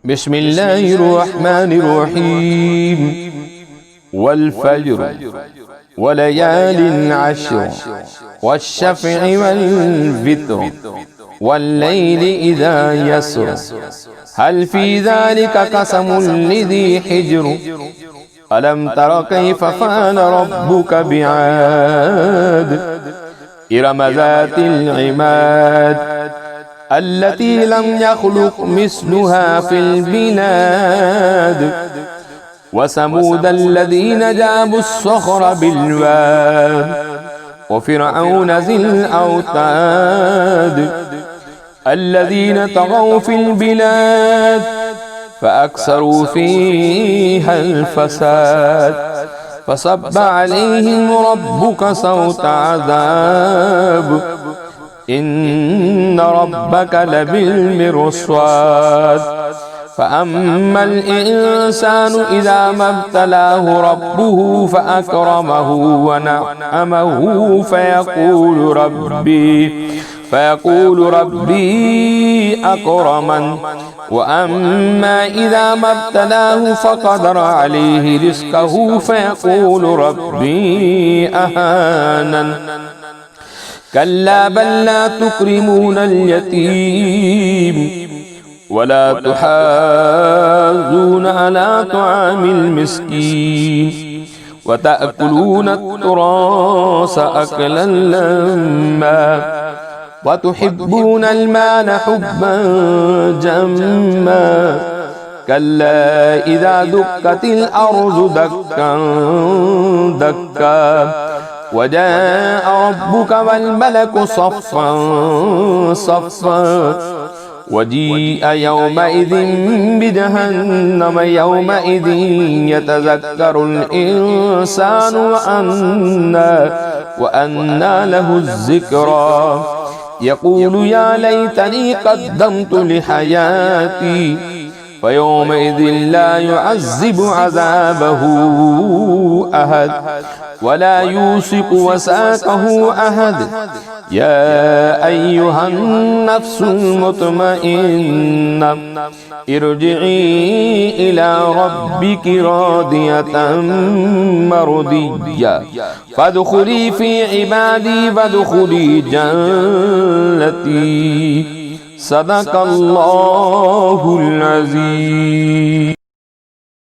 بسم الله الرحمن الرحيم والفجر وليال عشر والشفع والوتر والليل إذا يسر هل في ذلك قسم لذي حجر ألم تر كيف فعل ربك بعاد إرم ذات العماد التي لم يخلق مثلها في البلاد وثمود الذين جابوا الصخر بالواد وفرعون ذي الأوتاد الذين طغوا في البلاد فأكثروا فيها الفساد فصب عليهم ربك صوت عذاب إن ربك لبالمرصاد فأما الإنسان إذا ما ابتلاه ربه فأكرمه ونعمه فيقول ربي أكرمن وأما إذا ما ابتلاه فقدر عليه رزقه فيقول ربي أهانن كلا بل لا تكرمون اليتيم ولا تحاضون على طعام المسكين وتأكلون التراث أكلا لما وتحبون المال حبا جما كلا إذا دكت الأرض دكا دكا وجاء ربك والملك صفا صفا وجيء يومئذ بجهنم يومئذ يتذكر الإنسان وأنى له الذكرى يقول يا ليتني قدمت لحياتي فيومئذ لا يعذب عذابه أحد ولا يوثق وثاقه أحد يا أيها النفس المطمئنة ارجعي إلى ربك راضية مرضية فادخلي في عبادي وادخلي جنتي صدق الله العظيم.